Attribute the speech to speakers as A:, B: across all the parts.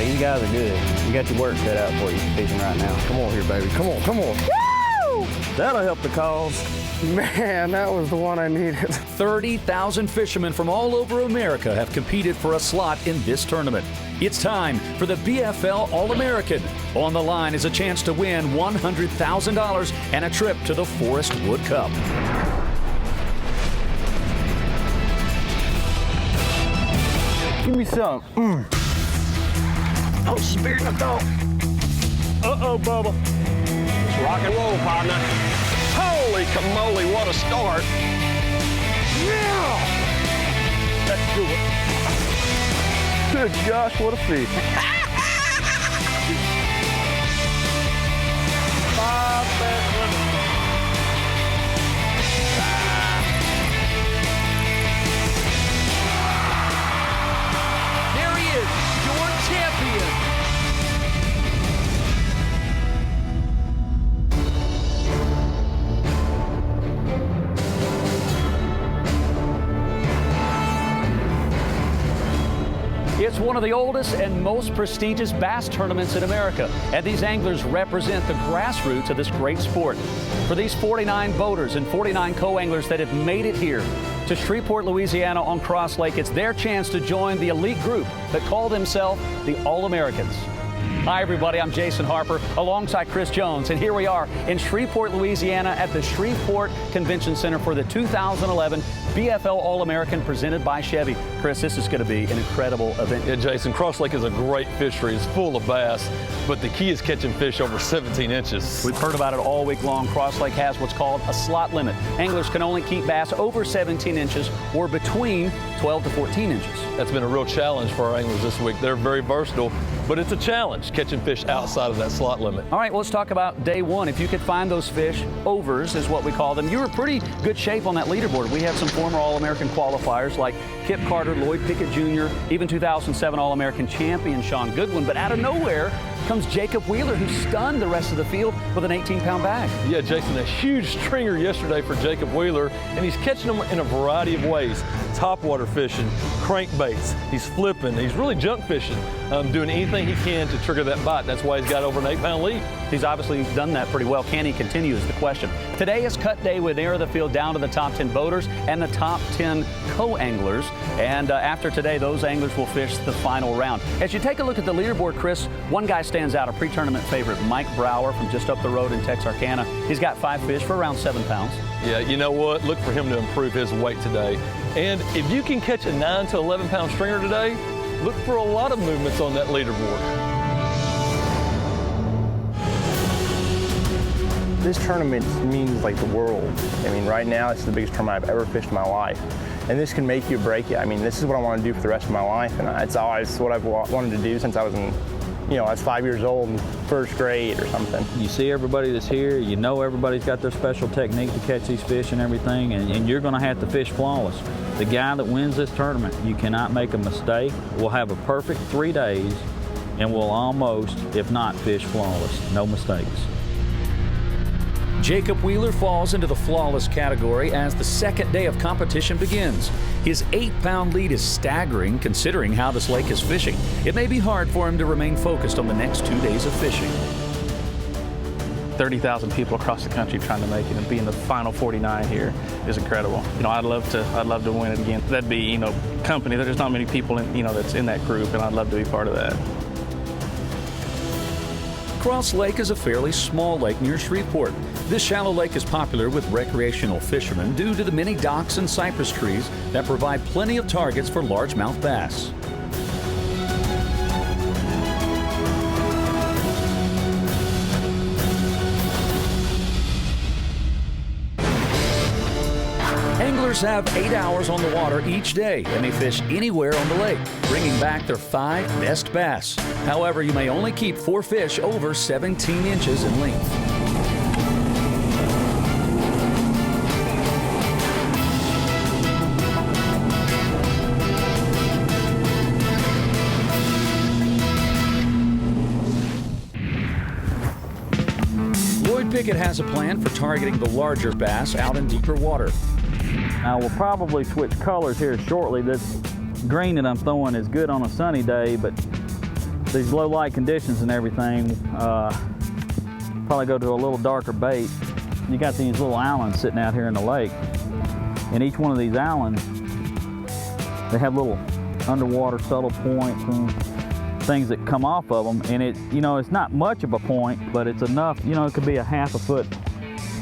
A: These guys are good. You got your work cut out for you fishing right now.
B: Come on here, baby. Come on, come on.
A: Woo! That'll help the cause.
B: Man, that was the one I needed.
C: 30,000 fishermen from all over America have competed for a slot in this tournament. It's time for the BFL All-American. On the line is a chance to win $100,000 and a trip to the Forrest Wood Cup.
A: Give me some.
B: Oh, spirit of thought.
A: Uh-oh, Bubba.
B: Rock and roll, partner. Holy camoly, what a start. Yeah!
A: Let's do it. Good gosh, what a fish. 5 bass limit.
C: There he is, your champion. It's one of the oldest and most prestigious bass tournaments in America, and these anglers represent the grassroots of this great sport. For these 49 boaters and 49 co-anglers that have made it here to Shreveport, Louisiana on Cross Lake, it's their chance to join the elite group that call themselves the All-Americans. Hi everybody, I'm Jason Harper alongside Chris Jones, and here we are in Shreveport, Louisiana at the Shreveport Convention Center for the 2011 BFL All-American presented by Chevy. Chris, this is going to be an incredible event.
D: Yeah, Jason, Cross Lake is a great fishery. It's full of bass, but the key is catching fish over 17 inches.
C: We've heard about it all week long. Cross Lake has what's called a slot limit. Anglers can only keep bass over 17 inches or between 12 to 14 inches.
D: That's been a real challenge for our anglers this week. They're very versatile, but it's a challenge catching fish outside of that slot limit.
C: All right, well, let's talk about day one. If you could find those fish, overs is what we call them. You were pretty good shape on that leaderboard. We have some former All-American qualifiers like Kip Carter, Lloyd Pickett Jr., even 2007 All-American champion Sean Goodwin. But out of nowhere comes Jacob Wheeler, who stunned the rest of the field with an 18-pound bag.
D: Yeah, Jason, a huge stringer yesterday for Jacob Wheeler, and he's catching them in a variety of ways. Topwater fishing, crankbaits, he's flipping, he's really junk fishing, doing anything he can to trigger that bite. That's why he's got over an 8-pound lead.
C: He's obviously done that pretty well. Can he continue is the question. Today is cut day. We narrow the field down to the top 10 boaters and the top 10 co-anglers. And after today, those anglers will fish the final round. As you take a look at the leaderboard, Chris, one guy stands out, a pre-tournament favorite, Mike Brower from just up the road in Texarkana. He's got 5 fish for around 7 pounds.
D: Yeah, you know what? Look for him to improve his weight today. And if you can catch a 9 to 11-pound stringer today, look for a lot of movements on that leaderboard.
E: This tournament means like the world. I mean, right now it's the biggest tournament I've ever fished in my life. And this can make you or break you. I mean, this is what I want to do for the rest of my life, and it's always what I've wanted to do since I was I was 5 years old in first grade or something.
F: You see everybody that's here, you know everybody's got their special technique to catch these fish and everything, and you're going to have to fish flawless. The guy that wins this tournament, you cannot make a mistake. We'll have a perfect 3 days, and we'll almost, if not, fish flawless. No mistakes.
C: Jacob Wheeler falls into the flawless category as the second day of competition begins. His 8-pound lead is staggering considering how this lake is fishing. It may be hard for him to remain focused on the next 2 days of fishing.
G: 30,000 people across the country trying to make it, and being the final 49 here is incredible. I'd love to win it again. That'd be, company. There's not many people that's in that group, and I'd love to be part of that.
C: Cross Lake is a fairly small lake near Shreveport. This shallow lake is popular with recreational fishermen due to the many docks and cypress trees that provide plenty of targets for largemouth bass. Anglers have 8 hours on the water each day, and they fish anywhere on the lake, bringing back their 5 best bass. However, you may only keep 4 fish over 17 inches in length. Lloyd Pickett has a plan for targeting the larger bass out in deeper water.
F: Now we'll probably switch colors here shortly. This green that I'm throwing is good on a sunny day, but these low light conditions and everything, probably go to a little darker bait. You got these little islands sitting out here in the lake, and each one of these islands, they have little underwater subtle points and things that come off of them, and it's not much of a point, but it's enough. It could be a half a foot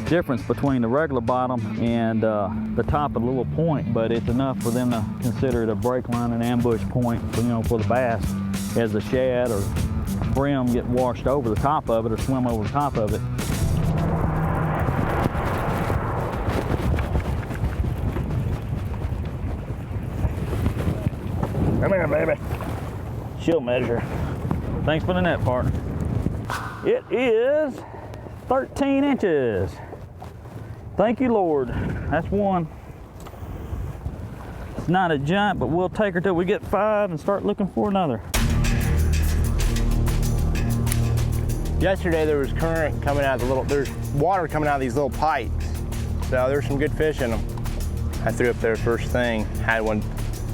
F: difference between the regular bottom and the top of the little point, but it's enough for them to consider it a break line and ambush point for the bass, as the shad or brim get washed over the top of it or swim over the top of it.
E: Come here, baby. She'll measure.
F: Thanks for the net, partner. It is 13 inches. Thank you, Lord. That's one. It's not a giant, but we'll take her till we get 5 and start looking for another.
E: Yesterday there was current coming out of there's water coming out of these little pipes. So there's some good fish in them. I threw up there first thing, had one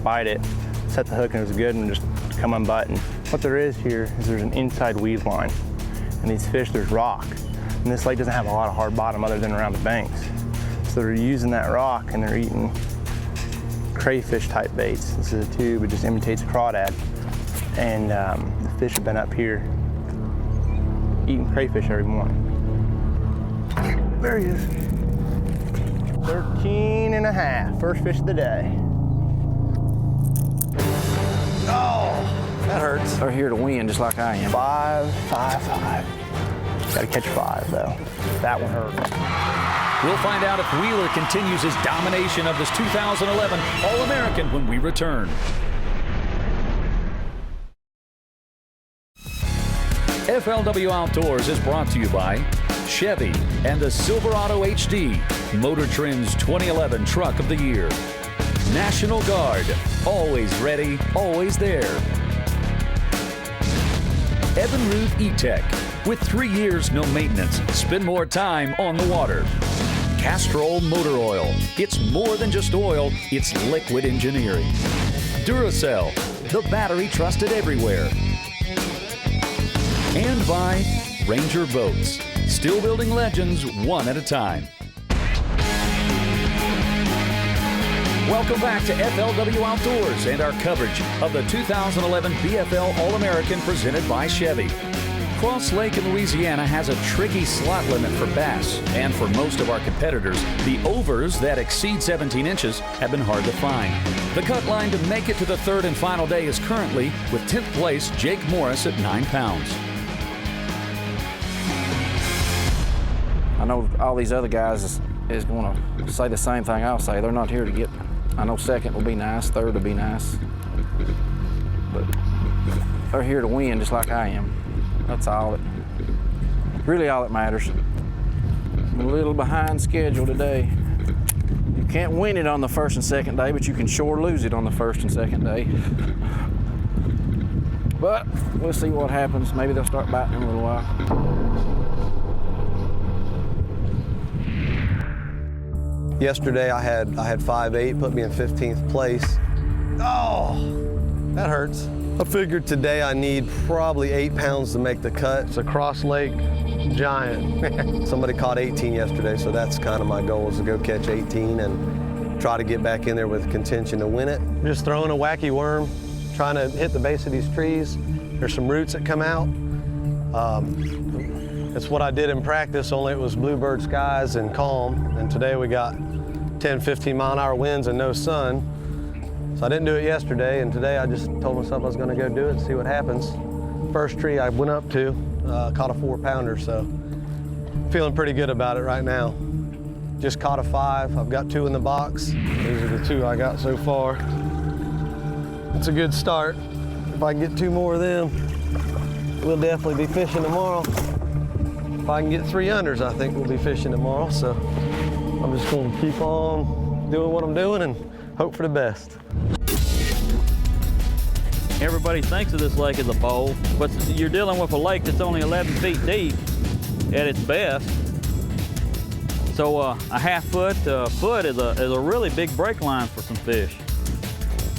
E: bite it, set the hook and it was good and just come unbuttoned. What there is here is there's an inside weed line. And these fish, there's rock. And this lake doesn't have a lot of hard bottom other than around the banks. So they're using that rock and they're eating crayfish type baits. This is a tube, it just imitates crawdad. And the fish have been up here eating crayfish every morning. There he is. 13 and a half, first fish of the day. Oh,
G: That hurts. They're here to win, just like I am.
E: 5, 5, 5. Gotta catch 5 though. That one hurt.
C: We'll find out if Wheeler continues his domination of this 2011 All-American when we return. FLW Outdoors is brought to you by Chevy and the Silverado HD, Motor Trend's 2011 Truck of the Year. National Guard, always ready, always there. Evinrude E-Tech, with 3 years no maintenance, spend more time on the water. Castrol Motor Oil, it's more than just oil, it's liquid engineering. Duracell, the battery trusted everywhere. And by Ranger Boats, still building legends one at a time. Welcome back to FLW Outdoors and our coverage of the 2011 BFL All-American presented by Chevy. Cross Lake in Louisiana has a tricky slot limit for bass, and for most of our competitors, the overs that exceed 17 inches have been hard to find. The cut line to make it to the third and final day is currently, with 10th place, Jake Morris at 9 pounds.
G: I know all these other guys is going to say the same thing I'll say. They're not here to get, I know second will be nice, third will be nice, but they're here to win just like I am. That's really all that matters. I'm a little behind schedule today. You can't win it on the first and second day, but you can sure lose it on the first and second day. But we'll see what happens. Maybe they'll start biting in a little while.
H: Yesterday I had 5.8, put me in 15th place. Oh, that hurts. I figured today I need probably 8 pounds to make the cut. It's a Cross Lake giant. Somebody caught 18 yesterday, so that's kind of my goal, is to go catch 18 and try to get back in there with contention to win it. Just throwing a wacky worm, trying to hit the base of these trees. There's some roots that come out. It's what I did in practice, only it was bluebird skies and calm. And today we got 10, 15 mile an hour winds and no sun. So I didn't do it yesterday, and today I just told myself I was gonna go do it and see what happens. First tree I went up to, caught a 4-pounder, so feeling pretty good about it right now. Just caught a 5, I've got 2 in the box. These are the 2 I got so far. It's a good start. If I can get 2 more of them, we'll definitely be fishing tomorrow. If I can get 3 unders, I think we'll be fishing tomorrow, so I'm just gonna keep on doing what I'm doing and hope for the best.
F: Everybody thinks of this lake as a bowl, but you're dealing with a lake that's only 11 feet deep at its best. So a half foot to a foot is a really big break line for some fish.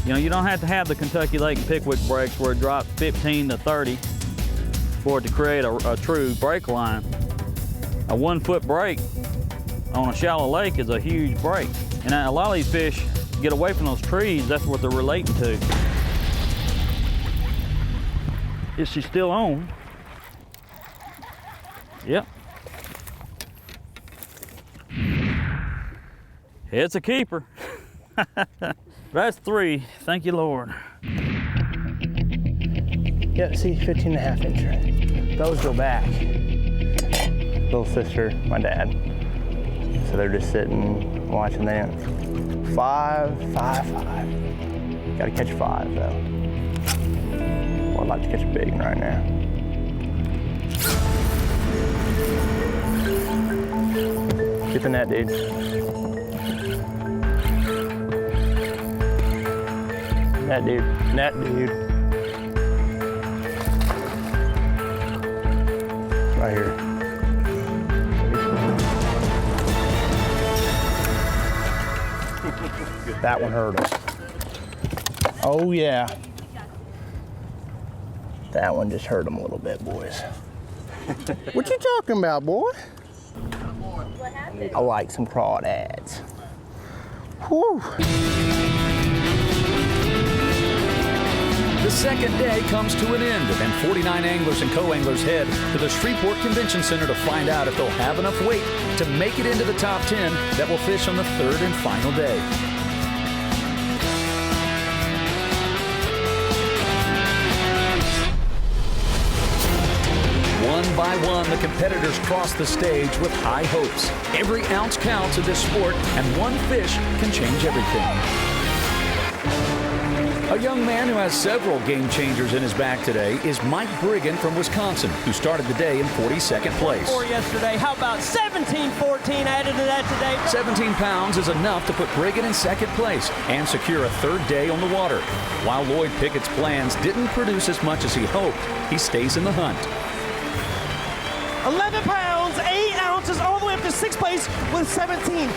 F: You know, you don't have to have the Kentucky Lake and Pickwick brakes where it drops 15 to 30 for it to create a true brake line. A 1 foot brake on a shallow lake is a huge brake. And a lot of these fish get away from those trees, that's what they're relating to. Is she still on? Yep. It's a keeper. That's 3, thank you, Lord.
E: Yep, see, 15.5 inch. Those go back. Little sister, my dad. So they're just sitting, watching that. 5, 5, 5. Gotta catch 5 though. Well, I'd like to catch a big one right now. Get the net, dude. Net, dude. Net, dude. Right here. That one hurt him. Oh yeah. That one just hurt him a little bit, boys. What you talking about, boy?
I: What happened?
E: I like some crawdads. Whew.
C: The second day comes to an end, and 49 anglers and co-anglers head to the Shreveport Convention Center to find out if they'll have enough weight to make it into the top 10 that will fish on the third and final day. One by one, the competitors cross the stage with high hopes. Every ounce counts in this sport, and one fish can change everything. A young man who has several game changers in his bag today is Mike Brigham from Wisconsin, who started the day in 42nd place.
J: For yesterday, how about 17-14 added to that today?
C: 17 pounds is enough to put Brigham in second place and secure a third day on the water. While Lloyd Pickett's plans didn't produce as much as he hoped, he stays in the hunt.
J: 11 pounds, 8 ounces, all the way up to 6th place with 17.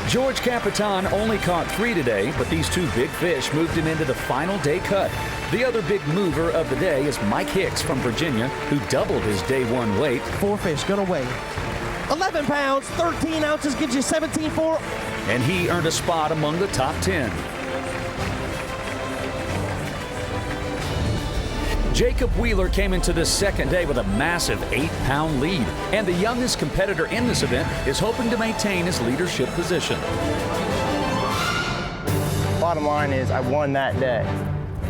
C: George Capitan only caught 3 today, but these 2 big fish moved him into the final day cut. The other big mover of the day is Mike Hicks from Virginia, who doubled his day 1 weight.
J: 4 fish gonna weigh 11 pounds, 13 ounces, gives you 17.4.
C: And he earned a spot among the top 10. Jacob Wheeler came into this second day with a massive 8-pound lead, and the youngest competitor in this event is hoping to maintain his leadership position.
E: Bottom line is, I won that day.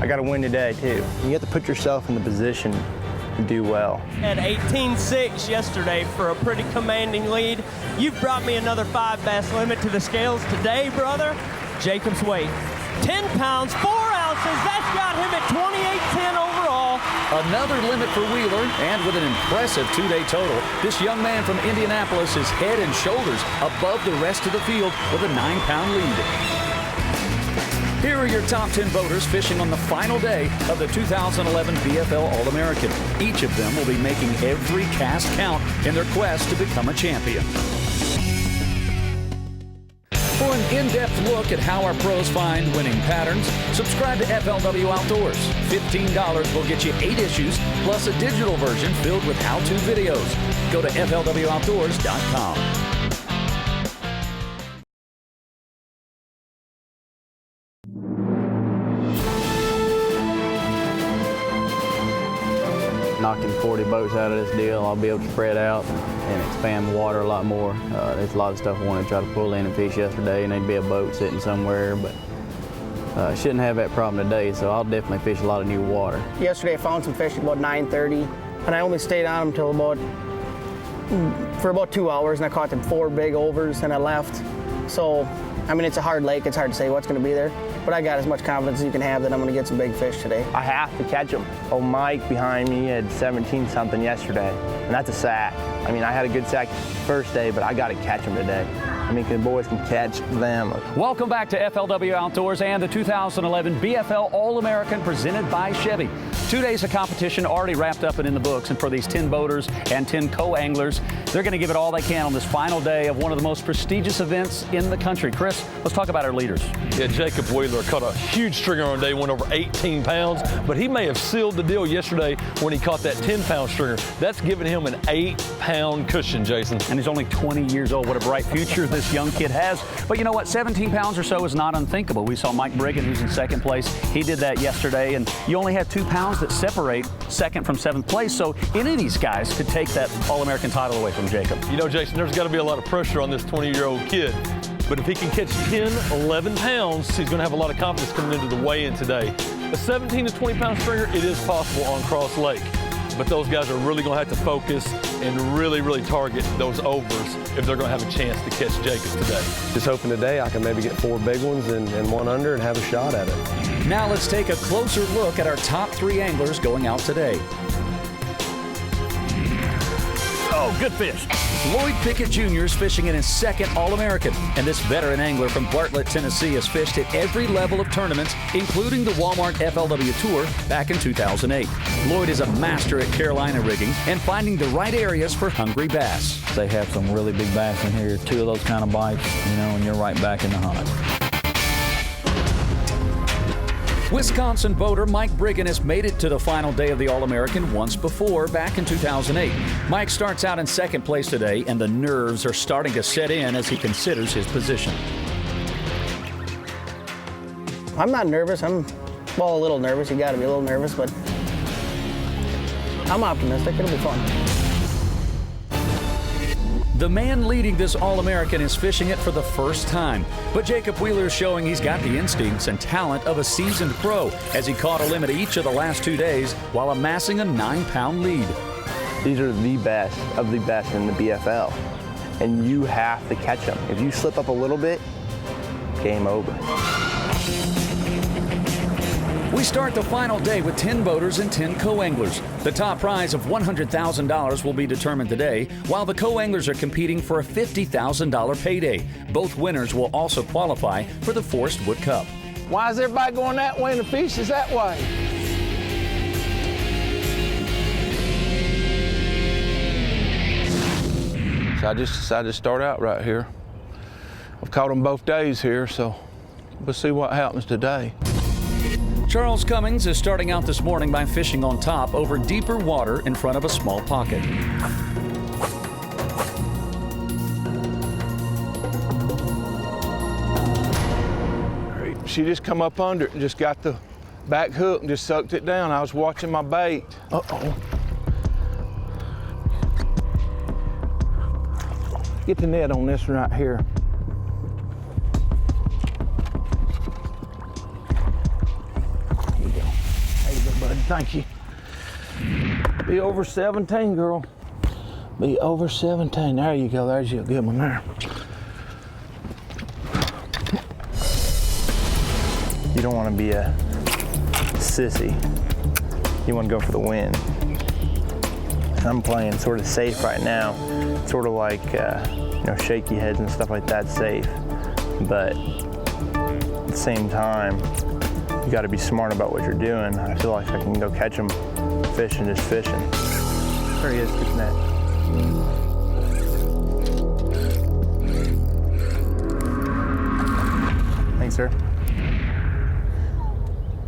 E: I got to win today too. You have to put yourself in the position to do well.
J: Had 18.6 yesterday for a pretty commanding lead. You've brought me another 5 bass limit to the scales today, brother. Jacob's weight, 10 pounds, 4 ounces. That's got him at 28.10 overall.
C: Another limit for Wheeler, and with an impressive 2-day total, this young man from Indianapolis is head and shoulders above the rest of the field with a 9-pound lead. Here are your top 10 boaters fishing on the final day of the 2011 BFL All-American. Each of them will be making every cast count in their quest to become a champion. For an in-depth look at how our pros find winning patterns, subscribe to FLW Outdoors. $15 will get you 8 issues, plus a digital version filled with how-to videos. Go to FLWOutdoors.com.
G: Knocking 40 boats out of this deal, I'll be able to spread out and expand the water a lot more. There's a lot of stuff I wanted to try to pull in and fish yesterday, and there'd be a boat sitting somewhere, but shouldn't have that problem today, so I'll definitely fish a lot of new water.
K: Yesterday I found some fish at about 9:30, and I only stayed on them for about 2 hours, and I caught them 4 big overs, and I left. So, I mean, it's a hard lake. It's hard to say what's going to be there, but I got as much confidence as you can have that I'm going to get some big fish today.
E: I have to catch them. Oh, Mike behind me had 17-something yesterday, and that's a sack. I mean, I had a good sack first day, but I got to catch them today. I mean, the boys can catch them.
C: Welcome back to FLW Outdoors and the 2011 BFL All-American presented by Chevy. 2 days of competition already wrapped up and in the books, and for these 10 boaters and 10 co-anglers, they're going to give it all they can on this final day of one of the most prestigious events in the country. Chris, let's talk about our leaders.
D: Yeah, Jacob Wheeler caught a huge stringer on day one, over 18 pounds, but he may have sealed the deal yesterday when he caught that 10-pound stringer. That's giving him an 8-pound cushion, Jason.
C: And he's only 20 years old. What a bright future this young kid has. But you know what? 17 pounds or so is not unthinkable. We saw Mike Brigham, who's in second place. He did that yesterday, and you only have 2 pounds that separate second from 7th place. So any of these guys could take that All-American title away from Jacob.
D: You know, Jason, there's got to be a lot of pressure on this 20-year-old kid. But if he can catch 10, 11 pounds, he's going to have a lot of confidence coming into the weigh-in today. A 17 to 20-pound stringer, it is possible on Cross Lake. But those guys are really going to have to focus and really, really target those overs if they're going to have a chance to catch Jacob today.
H: Just hoping today I can maybe get 4 big ones and 1 under and have a shot at it.
C: Now let's take a closer look at our top 3 anglers going out today. Oh, good fish. Lloyd Pickett Jr. is fishing in his 2nd All-American, and this veteran angler from Bartlett, Tennessee has fished at every level of tournaments, including the Walmart FLW Tour back in 2008. Lloyd is a master at Carolina rigging and finding the right areas for hungry bass.
F: They have some really big bass in here, 2 of those kind of bites, you know, and you're right back in the hunt.
C: Wisconsin boater Mike Brigham has made it to the final day of the All-American once before, back in 2008. Mike starts out in 2nd place today, and the nerves are starting to set in as he considers his position.
K: I'm not nervous. I'm, well, a little nervous. You got to be a little nervous, but I'm optimistic. It'll be fun.
C: The man leading this All-American is fishing it for the first time, but Jacob Wheeler is showing he's got the instincts and talent of a seasoned pro as he caught a limit each of the last 2 days while amassing a 9-pound lead.
E: These are the best of the best in the BFL, and you have to catch them. If you slip up a little bit, game over.
C: We start the final day with 10 boaters and 10 co-anglers. The top prize of $100,000 will be determined today, while the co-anglers are competing for a $50,000 payday. Both winners will also qualify for the Forrest Wood Cup.
L: Why is everybody going that way and the fish is that way? So I just decided to start out right here. I've caught them both days here, so we'll see what happens today.
C: Charles Cummings is starting out this morning by fishing on top over deeper water in front of a small pocket.
L: She just come up under it and just got the back hook and just sucked it down. I was watching my bait. Uh-oh. Get the net on this one right here. Thank you. Be over 17, girl. Be over 17. There you go. There's your good one there.
E: You don't want to be a sissy. You want to go for the win. I'm playing sort of safe right now. Sort of like, you know, shaky heads and stuff like that safe. But at the same time, you got to be smart about what you're doing. I feel like I can go catch them fishing, just fishing. There he is, good net. Thanks, sir.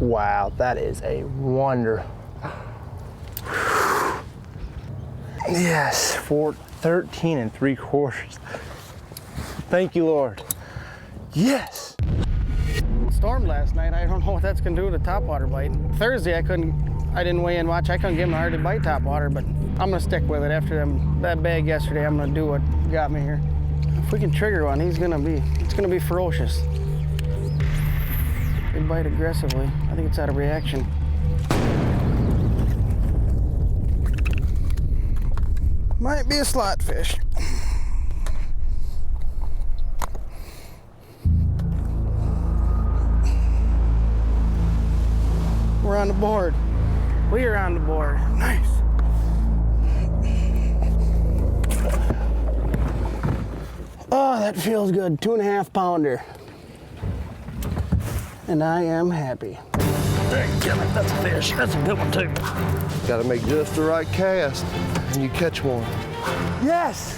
E: Wow, that is a wonder. Yes, 13 3/4. Thank you, Lord. Yes.
K: Stormed last night. I don't know what that's gonna do with a topwater bite. Thursday I didn't weigh in much. I couldn't give him a hard to bite topwater, but I'm gonna stick with it. After that bag yesterday, I'm gonna do what got me here. If we can trigger one, it's gonna be ferocious. They bite aggressively. I think it's out of reaction. Might be a slot fish. We're on the board. We are on the board. Nice. Oh, that feels good. 2.5 pounder. And I am happy.
L: Damn it, that's a fish. That's a good one too.
A: Got to make just the right cast, and you catch one.
L: Yes!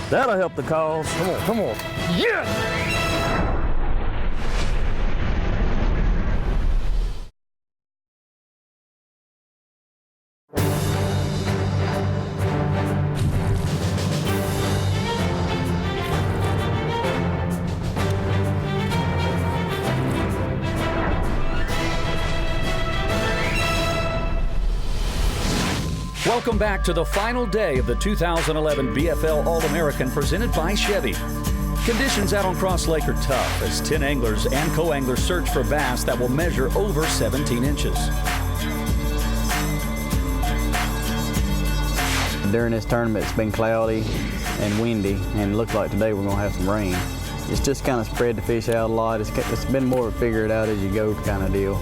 F: That'll help the cause.
A: Come on, come on.
L: Yes!
C: Welcome back to the final day of the 2011 BFL All-American presented by Chevy. Conditions out on Cross Lake are tough as 10 anglers and co-anglers search for bass that will measure over 17 inches.
M: During this tournament, it's been cloudy and windy, and it looks like today we're going to have some rain. It's just kind of spread the fish out a lot. It's been more of a figure it out as you go kind of deal.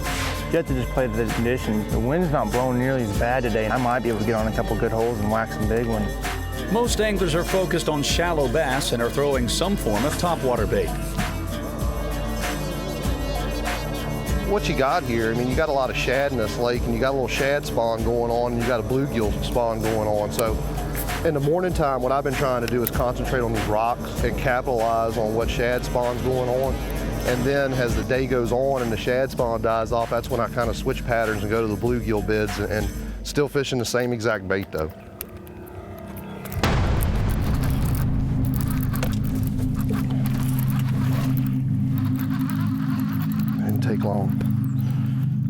E: You have to just play to the conditions. The wind's not blowing nearly as bad today, and I might be able to get on a couple good holes and whack some big ones.
C: Most anglers are focused on shallow bass and are throwing some form of topwater bait.
A: What you got here, I mean, you got a lot of shad in this lake, and you got a little shad spawn going on, and you got a bluegill spawn going on. So in the morning time, what I've been trying to do is concentrate on these rocks and capitalize on what shad spawn's going on. And then as the day goes on and the shad spawn dies off, that's when I kind of switch patterns and go to the bluegill bids, and still fishing the same exact bait though. Didn't take long.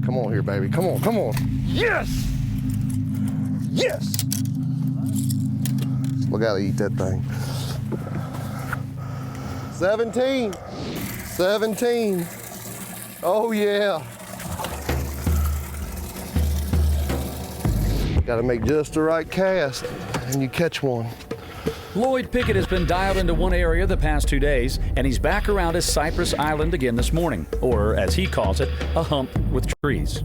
A: Come on here, baby. Come on, come on. Yes! Yes! Look how to eat that thing. 17. 17. Oh yeah. Got to make just the right cast, and you catch one.
C: Lloyd Pickett has been dialed into one area the past 2 days, and he's back around his Cypress Island again this morning, or as he calls it, a hump with trees.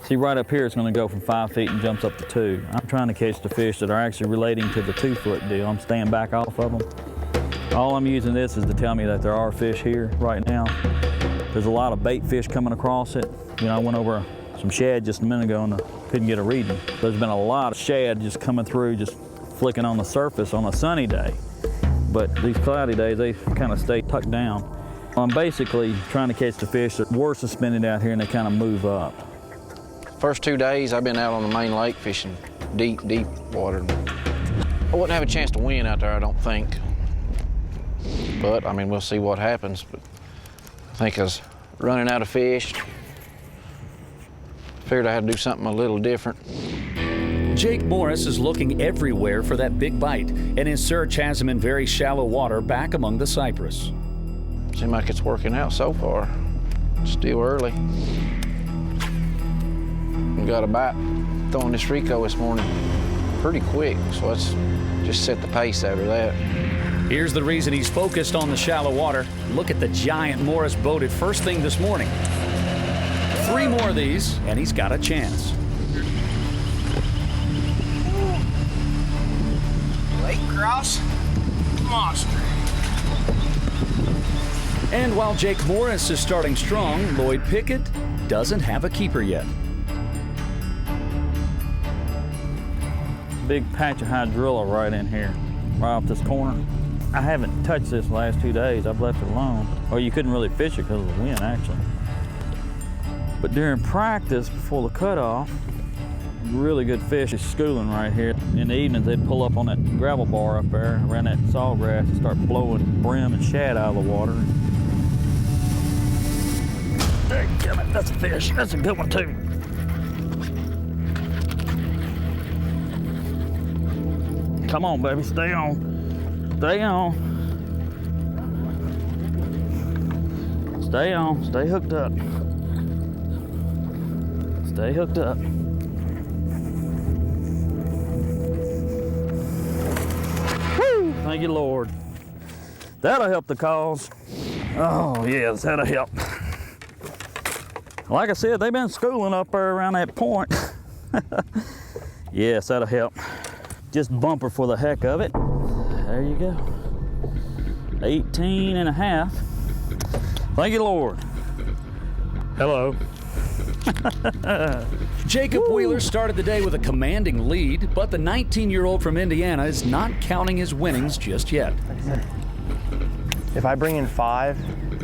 F: See, right up here, it's going to go from 5 feet and jumps up to 2. I'm trying to catch the fish that are actually relating to the 2-foot deal. I'm staying back off of them. All I'm using this is to tell me that there are fish here right now. There's a lot of bait fish coming across it. You know, I went over some shad just a minute ago and couldn't get a reading. There's been a lot of shad just coming through, just flicking on the surface on a sunny day. But these cloudy days, they kind of stay tucked down. I'm basically trying to catch the fish that were suspended out here and they kind of move up.
G: First 2 days, I've been out on the main lake fishing deep, deep water. I wouldn't have a chance to win out there, I don't think. But, I mean, we'll see what happens. But I think I was running out of fish. Figured I had to do something a little different.
C: Jake Morris is looking everywhere for that big bite, and his search has him in very shallow water back among the cypress.
G: Seems like it's working out so far. Still early. We got a bite throwing this Rico this morning pretty quick, so let's just set the pace after that.
C: Here's the reason he's focused on the shallow water. Look at the giant Morris boated first thing this morning. 3 more of these, and he's got a chance.
L: Lake cross, monster.
C: And while Jake Morris is starting strong, Lloyd Pickett doesn't have a keeper yet.
F: Big patch of hydrilla right in here, right off this corner. I haven't touched this the last 2 days. I've left it alone. Or you couldn't really fish it because of the wind, actually. But during practice, before the cutoff, really good fish is schooling right here. In the evenings, they'd pull up on that gravel bar up there around that sawgrass and start blowing brim and shad out of the water.
L: Damn it, that's a fish. That's a good one too. Come on, baby, stay on. Stay on. Stay on. Stay hooked up. Stay hooked up. Woo! Thank you, Lord. That'll help the cause. Oh, yes, that'll help. Like I said, they've been schooling up there around that point. Yes, that'll help. Just bumper for the heck of it. There you go. 18 and a half.
F: Thank you, Lord. Hello.
C: Jacob Wheeler started the day with a commanding lead, but the 19-year-old from Indiana is not counting his winnings just yet.
E: If I bring in 5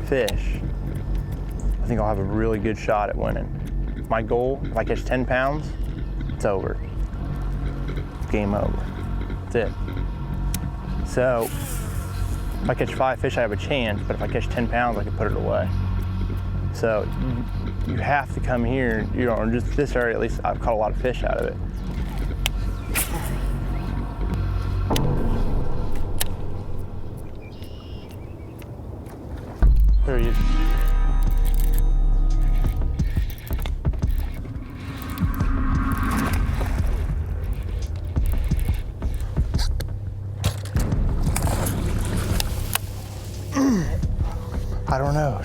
E: fish, I think I'll have a really good shot at winning. My goal, if I catch 10 pounds, it's over. Game over. That's it. So, if I catch 5 fish, I have a chance, but if I catch 10 pounds, I can put it away. So, you have to come here, you know, or just this area, at least I've caught a lot of fish out of it. There he is. I don't know.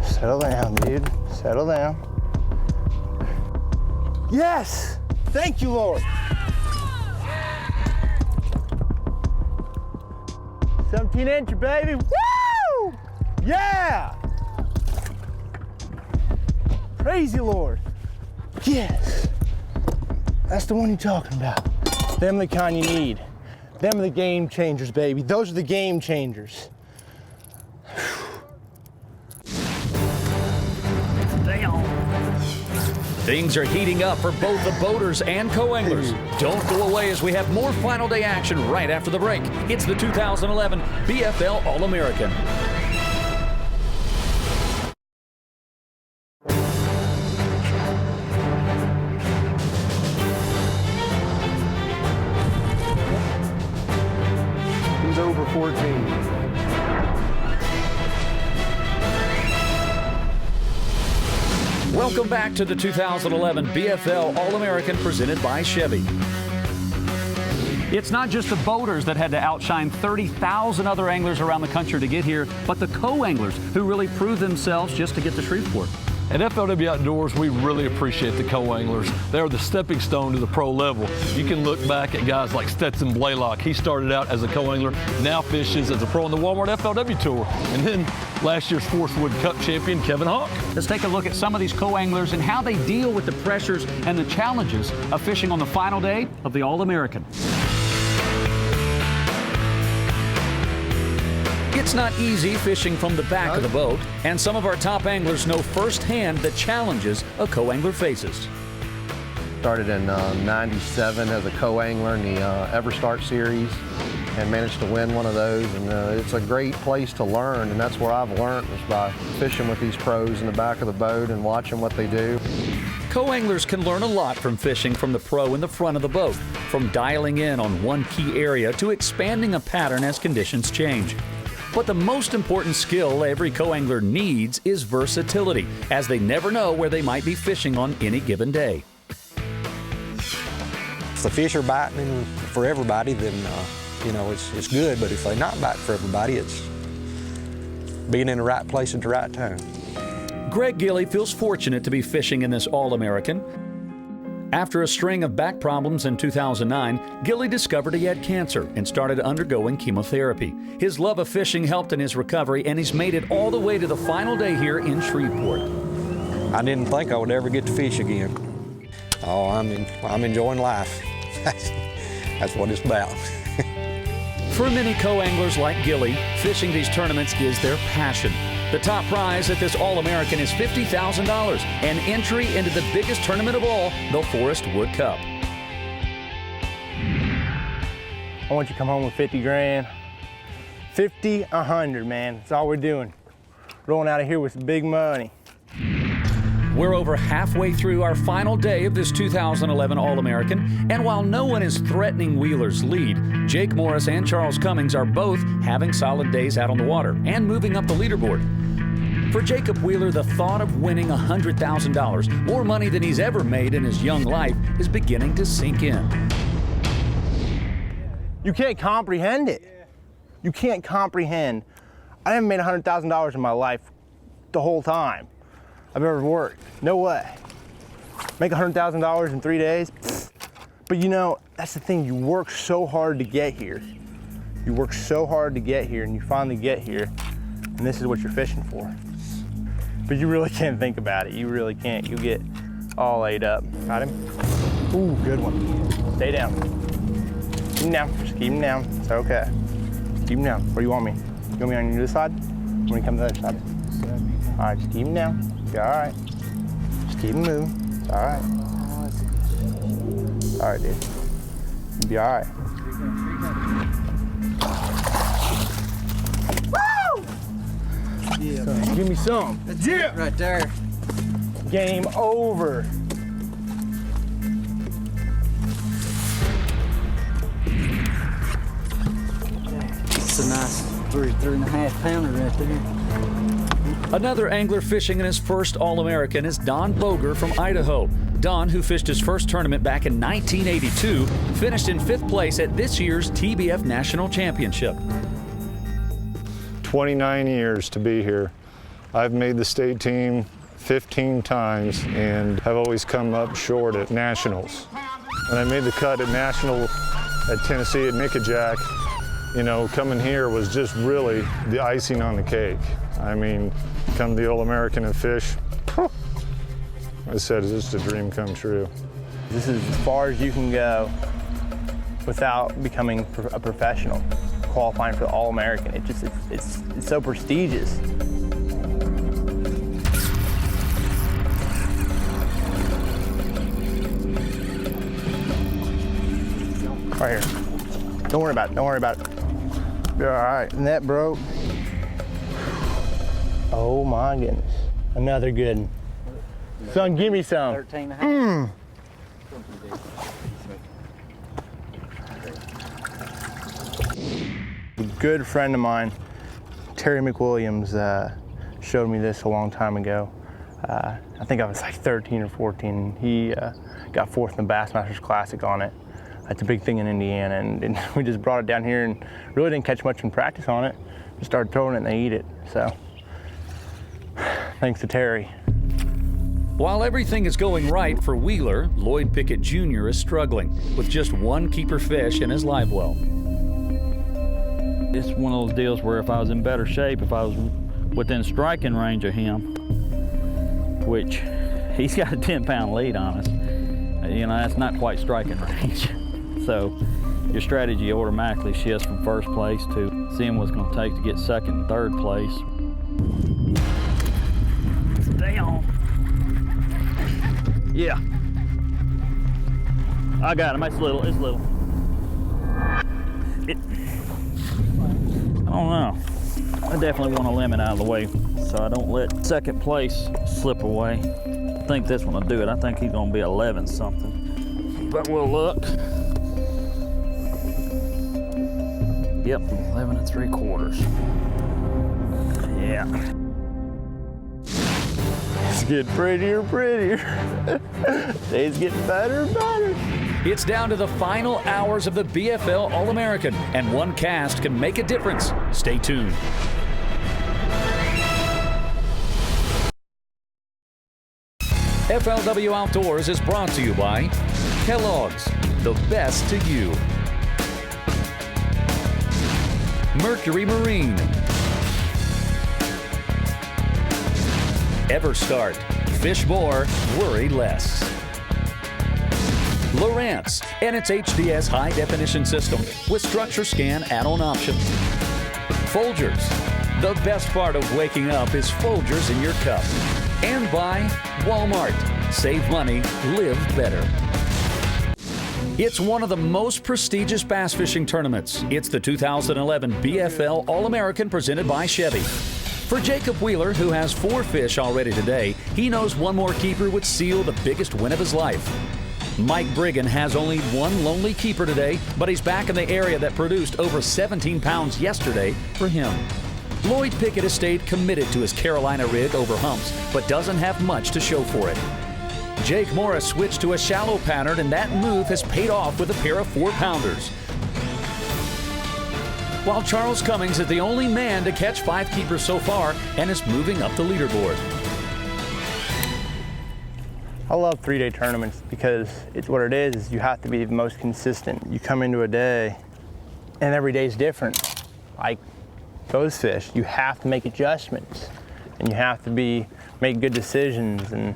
E: Settle down, dude. Settle down. Yes! Thank you, Lord. 17-incher, baby. Woo! Yeah! Praise you, Lord. Yes. That's the one you're talking about. Them the kind you need. Them are the game changers, baby. Those are the game changers.
C: Things are heating up for both the boaters and co-anglers. Don't go away as we have more final day action right after the break. It's the 2011 BFL All-American.
A: He's over 14.
C: Welcome back to the 2011 BFL All-American presented by Chevy. It's not just the boaters that had to outshine 30,000 other anglers around the country to get here, but the co-anglers who really proved themselves just to get to Shreveport.
D: At FLW Outdoors, we really appreciate the co-anglers. They're the stepping stone to the pro level. You can look back at guys like Stetson Blaylock. He started out as a co-angler, now fishes as a pro on the Walmart FLW Tour. And then last year's Forrest Wood Cup champion, Kevin Hawk.
C: Let's take a look at some of these co-anglers and how they deal with the pressures and the challenges of fishing on the final day of the All-American. It's not easy fishing from the back of the boat, and some of our top anglers know firsthand the challenges a co-angler faces.
A: Started in '97 as a co-angler in the EverStart series and managed to win one of those. And it's a great place to learn, and that's where I've learned, is by fishing with these pros in the back of the boat and watching what they do.
C: Co-anglers can learn a lot from fishing from the pro in the front of the boat, from dialing in on one key area to expanding a pattern as conditions change. But the most important skill every co-angler needs is versatility, as they never know where they might be fishing on any given day.
N: If the fish are biting for everybody, then you know, it's good. But if they're not biting for everybody, it's being in the right place at the right time.
C: Greg Gilly feels fortunate to be fishing in this All-American. After a string of back problems in 2009, Gilly discovered he had cancer and started undergoing chemotherapy. His love of fishing helped in his recovery, and he's made it all the way to the final day here in Shreveport.
N: I didn't think I would ever get to fish again. Oh, I'm enjoying life. That's what it's about.
C: For many co-anglers like Gilly, fishing these tournaments is their passion. The top prize at this All-American is $50,000, an entry into the biggest tournament of all, the Forrest Wood Cup.
E: I want you to come home with 50 grand. 50, 100, man. That's all we're doing. Rolling out of here with some big money.
C: We're over halfway through our final day of this 2011 All-American, and while no one is threatening Wheeler's lead, Jake Morris and Charles Cummings are both having solid days out on the water and moving up the leaderboard. For Jacob Wheeler, the thought of winning $100,000, more money than he's ever made in his young life, is beginning to sink in.
E: You can't comprehend it. You can't comprehend. I haven't made $100,000 in my life the whole time I've ever worked. No way. Make $100,000 in 3 days? Pfft. But you know, that's the thing. You work so hard to get here. You work so hard to get here, and you finally get here, and this is what you're fishing for. But you really can't think about it. You really can't. You get all ate up. Got him? Ooh, good one. Stay down. Keep him down. Just keep him down. It's okay. Keep him down. Where do you want me? You want me on your side? When you come to the other side? All right, just keep him down. Be all right. Just keep him moving. It's all right. All right, dude. You'll be all right. Woo! Yeah, so, give me some.
G: That's it right there.
E: Game over.
G: It's a nice 3.5 pounder right there.
C: Another angler fishing in his first All-American is Don Boger from Idaho. Don, who fished his first tournament back in 1982, finished in 5th place at this year's TBF National Championship.
O: 29 years to be here. I've made the state team 15 times and have always come up short at nationals. When I made the cut at national at Tennessee at Nickajack, you know, coming here was just really the icing on the cake. I mean, come to the All-American and fish, I said, it's just a dream come true.
E: This is as far as you can go without becoming a professional, qualifying for the All-American. It's so prestigious. Right here. Don't worry about it. Don't worry about it. You're all right. Net broke. Oh my goodness. Another good one. Son, give me some.
G: 13.5.
E: A good friend of mine, Terry McWilliams, showed me this a long time ago. I think I was like 13 or 14. He got 4th in the Bassmasters Classic on it. It's a big thing in Indiana, and we just brought it down here and really didn't catch much in practice on it. Just started throwing it and they eat it. So, thanks to Terry.
C: While everything is going right for Wheeler, Lloyd Pickett Jr. is struggling with just one keeper fish in his live well.
F: It's one of those deals where if I was in better shape, if I was within striking range of him, which he's got a 10-pound lead on us, you know, that's not quite striking range. So your strategy automatically shifts from 1st place to seeing what it's going to take to get 2nd and 3rd place. Stay on. Yeah. I got him. It's little. It's little. I don't know. I definitely want to limit out of the way so I don't let 2nd place slip away. I think this one will do it. I think he's going to be 11 something. But we'll look. Yep, 11 3/4. Yeah.
E: It's getting prettier and prettier. It's getting better and better.
C: It's down to the final hours of the BFL All-American, and one cast can make a difference. Stay tuned. FLW Outdoors is brought to you by Kellogg's, the best to you. Mercury Marine. EverStart. Fish more, worry less. Lowrance and its HDS high-definition system with structure scan add-on option. Folgers. The best part of waking up is Folgers in your cup. And by Walmart. Save money, live better. It's one of the most prestigious bass fishing tournaments. It's the 2011 BFL All-American presented by Chevy. For Jacob Wheeler, who has 4 fish already today, he knows one more keeper would seal the biggest win of his life. Mike Brigham has only one lonely keeper today, but he's back in the area that produced over 17 pounds yesterday for him. Lloyd Pickett has stayed committed to his Carolina rig over humps, but doesn't have much to show for it. Jake Morris switched to a shallow pattern, and that move has paid off with a pair of 4-pounders. While Charles Cummings is the only man to catch 5 keepers so far and is moving up the leaderboard.
E: I love 3-day tournaments because it's what it is you have to be the most consistent. You come into a day and every day is different. Like those fish, you have to make adjustments, and you have to make good decisions. And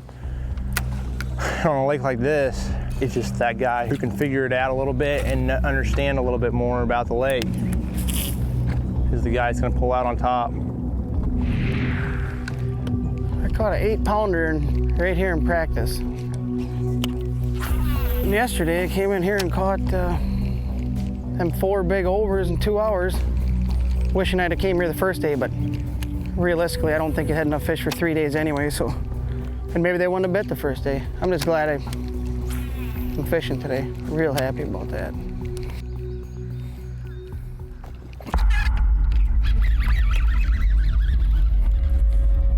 E: on a lake like this, it's just that guy who can figure it out a little bit and understand a little bit more about the lake is the guy that's going to pull out on top.
K: I caught an 8-pounder right here in practice. And yesterday I came in here and caught them 4 big overs in 2 hours. Wishing I'd have came here the first day, but realistically I don't think it had enough fish for 3 days anyway, so. And maybe they wouldn't have bit the first day. I'm just glad I'm fishing today. Real happy about that.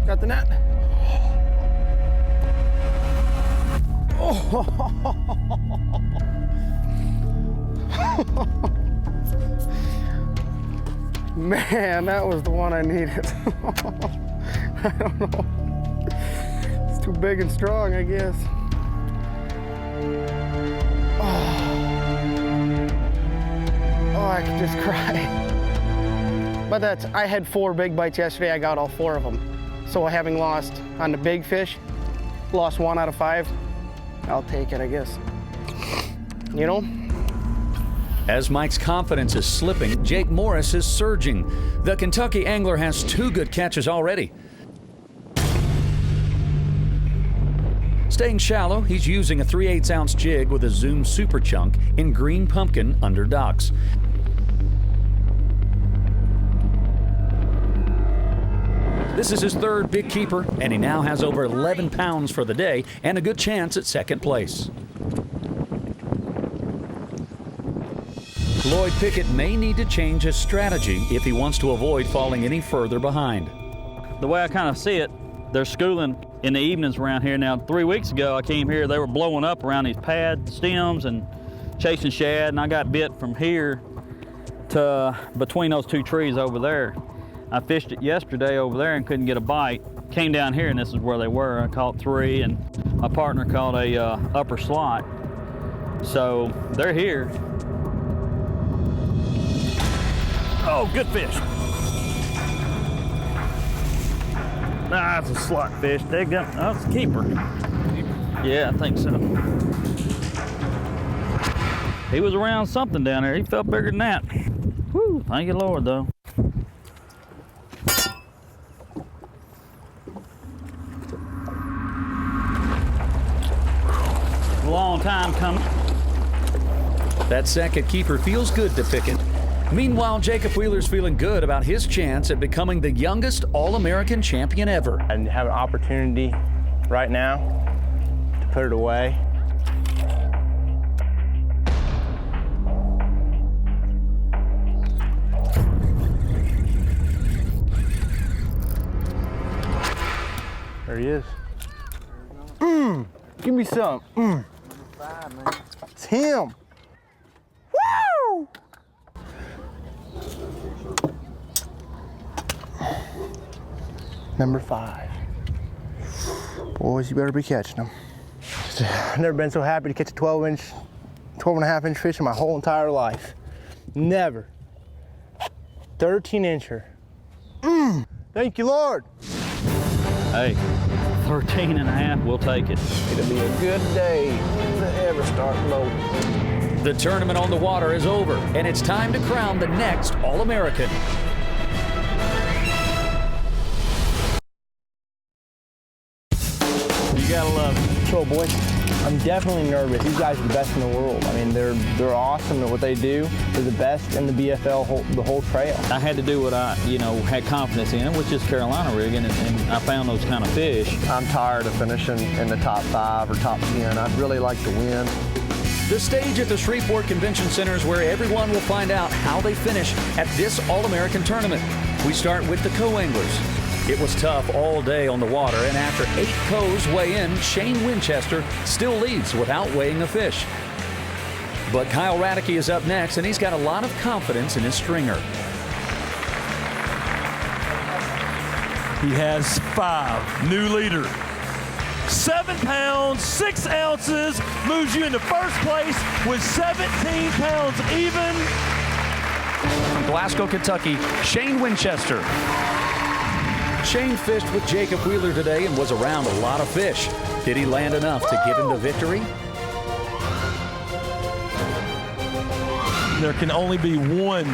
K: Got the net. Oh. Man, that was the one I needed. I don't know. It's too big and strong, I guess. Oh, I could just cry. But I had 4 big bites yesterday. I got all 4 of them. So having lost on the big fish, lost 1 out of 5, I'll take it, I guess. You know?
C: As Mike's confidence is slipping, Jake Morris is surging. The Kentucky angler has 2 good catches already. Staying shallow, he's using a 3/8 ounce jig with a Zoom Super Chunk in green pumpkin under docks. This is his 3rd big keeper, and he now has over 11 pounds for the day and a good chance at 2nd place. Lloyd Pickett may need to change his strategy if he wants to avoid falling any further behind.
F: The way I kind of see it, they're schooling in the evenings around here. Now, 3 weeks ago, I came here, they were blowing up around these pad stems and chasing shad, and I got bit from here to between those 2 trees over there. I fished it yesterday over there and couldn't get a bite. Came down here, and this is where they were. I caught 3, and my partner caught a upper slot. So they're here. Oh, good fish. Nah, it's a slot fish. Oh, it's a keeper. Yeah, I think so. He was around something down there. He felt bigger than that. Whew, thank you, Lord, though. Long time coming.
C: That 2nd keeper feels good to Pickett. Meanwhile, Jacob Wheeler's feeling good about his chance at becoming the youngest All-American champion ever.
E: And have an opportunity right now to put it away. There he is. Give me some. It's him. Woo! Number 5. Boys, you better be catching them. I've never been so happy to catch a 12 and a half inch fish in my whole entire life. Never. 13-incher. Thank you, Lord.
F: Hey, 13 and a half, we'll take it.
G: It'll be a good day to ever start loading.
C: The tournament on the water is over, and it's time to crown the next All-American.
F: You gotta love it.
E: So, boys, I'm definitely nervous. These guys are the best in the world. I mean, they're awesome at what they do. They're the best in the BFL the whole trail.
F: I had to do what I, had confidence in, which is Carolina rigging, and I found those kind of fish.
A: I'm tired of finishing in the top 5 or top 10. I'd really like to win.
C: The stage at the Shreveport Convention Center is where everyone will find out how they finish at this All-American tournament. We start with the co-anglers. It was tough all day on the water, and after 8 co's weigh in, Shane Winchester still leads without weighing a fish. But Kyle Radke is up next, and he's got a lot of confidence in his stringer.
D: He has 5. New leader. 7 pounds, 6 ounces, moves you into first place with 17 pounds even.
C: Glasgow, Kentucky, Shane Winchester.
P: Shane fished with Jacob Wheeler today and was around a lot of fish. Did he land enough to give him the victory?
D: There can only be one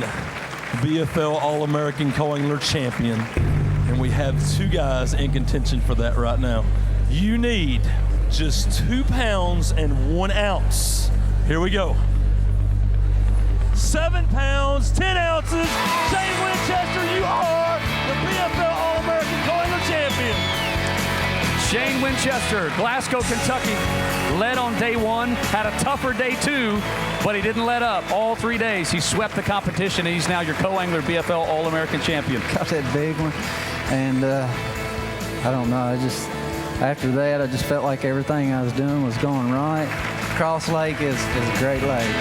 D: BFL All-American co-angler champion, and we have two guys in contention for that right now. You need just 2 pounds and 1 ounce. Here we go. 7 pounds, 10 ounces. Shane Winchester, you are the BFL All-American co-angler champion.
C: Shane Winchester, Glasgow, Kentucky, led on day 1, had a tougher day 2, but he didn't let up. All 3 days, he swept the competition, and he's now your co-angler BFL All-American champion.
Q: Got that big one, and I don't know, after that, I just felt like everything I was doing was going right. Cross Lake is a great lake.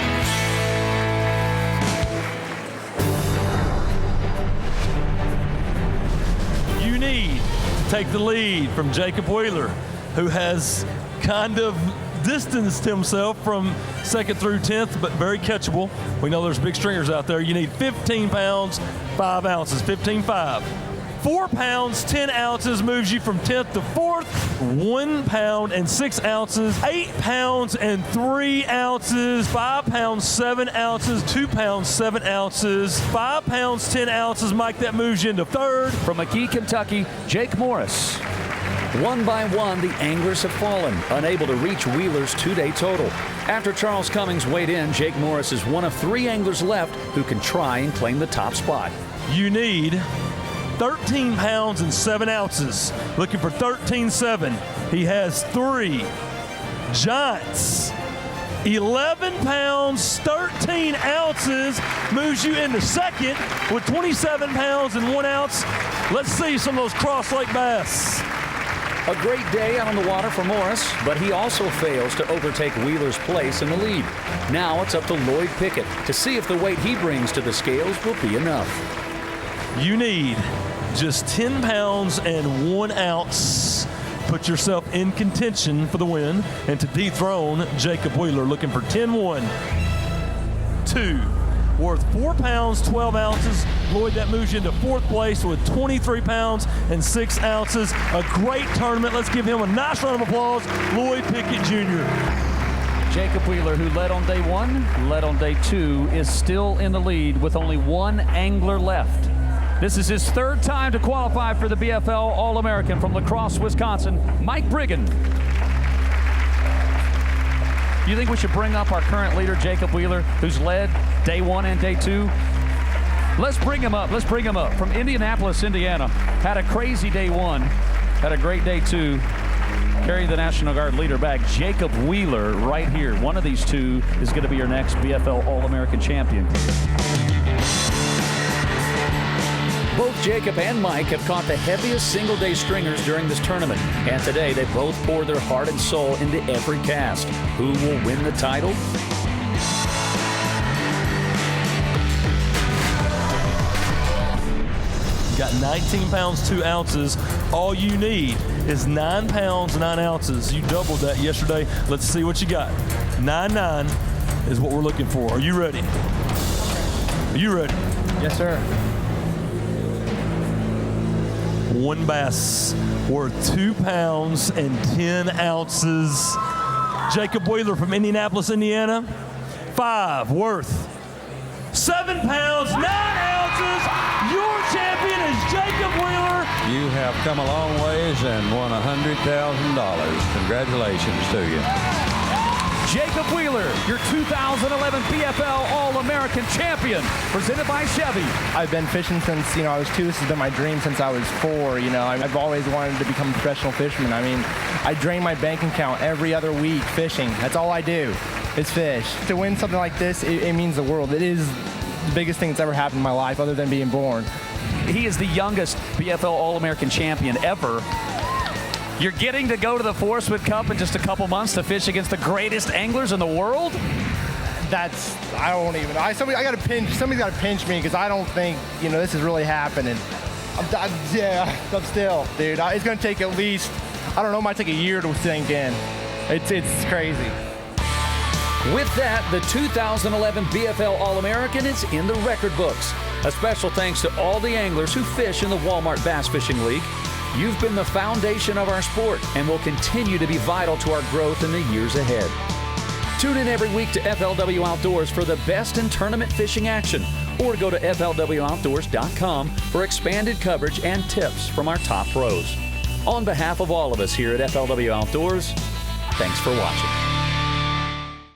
D: You need to take the lead from Jacob Wheeler, who has kind of distanced himself from 2nd through 10th, but very catchable. We know there's big stringers out there. You need 15 pounds, 5 ounces, 15.5. 4 pounds, 10 ounces moves you from 10th to 4th. 1 pound and 6 ounces, 8 pounds and 3 ounces, 5 pounds, 7 ounces, 2 pounds, 7 ounces, 5 pounds, 10 ounces. Mike, that moves you into 3rd.
C: From McKee, Kentucky, Jake Morris.
P: One by one, the anglers have fallen, unable to reach Wheeler's 2-day total. After Charles Cummings weighed in, Jake Morris is one of 3 anglers left who can try and claim the top spot.
D: You need 13 pounds and 7 ounces. Looking for 13.7. He has 3 giants. 11 pounds, 13 ounces moves you into 2nd with 27 pounds and 1 ounce. Let's see some of those Cross Lake bass.
P: A great day out on the water for Morris, but he also fails to overtake Wheeler's place in the lead. Now it's up to Lloyd Pickett to see if the weight he brings to the scales will be enough.
D: You need just 10 pounds and 1 ounce. Put yourself in contention for the win and to dethrone Jacob Wheeler, looking for 10-1. 2, worth 4 pounds, 12 ounces. Lloyd, that moves you into 4th place with 23 pounds and 6 ounces. A great tournament. Let's give him a nice round of applause. Lloyd Pickett Jr.
C: Jacob Wheeler, who led on day 1, led on day 2, is still in the lead with only 1 angler left. This is his 3rd time to qualify for the BFL All-American. From La Crosse, Wisconsin, Mike Brigham. Do you think we should bring up our current leader, Jacob Wheeler, who's led day 1 and day 2? Let's bring him up. Let's bring him up. From Indianapolis, Indiana. Had a crazy day 1. Had a great day 2. Carry the National Guard leader back. Jacob Wheeler right here. One of these two is going to be your next BFL All-American champion.
P: Both Jacob and Mike have caught the heaviest single-day stringers during this tournament, and today they both poured their heart and soul into every cast. Who will win the title?
D: Got 19 pounds, 2 ounces. All you need is 9 pounds, 9 ounces. You doubled that yesterday. Let's see what you got. 9.9 is what we're looking for. Are you ready? Are you ready?
K: Yes, sir.
D: 1 bass worth 2 pounds and 10 ounces. Jacob Wheeler from Indianapolis, Indiana. 5 worth 7 pounds, 9 ounces. Your champion is Jacob Wheeler.
R: You have come a long ways and won $100,000. Congratulations to you.
C: Jacob Wheeler, your 2011 BFL All-American champion, presented by Chevy.
E: I've been fishing since, I was 2. This has been my dream since I was 4. I've always wanted to become a professional fisherman. I drain my bank account every other week fishing. That's all I do is fish. To win something like this, it means the world. It is the biggest thing that's ever happened in my life other than being born.
C: He is the youngest BFL All-American champion ever. You're getting to go to the Forrest Wood Cup in just a couple months to fish against the greatest anglers in the world?
E: I don't even know. Somebody's got to pinch me because I don't think, this is really happening. I'm still, dude. It's going to take at least, I don't know, it might take a year to sink in. It's crazy.
P: With that, the 2011 BFL All-American is in the record books. A special thanks to all the anglers who fish in the Walmart Bass Fishing League. You've been the foundation of our sport and will continue to be vital to our growth in the years ahead. Tune in every week to FLW Outdoors for the best in tournament fishing action, or go to FLWOutdoors.com for expanded coverage and tips from our top pros. On behalf of all of us here at FLW Outdoors, thanks for watching.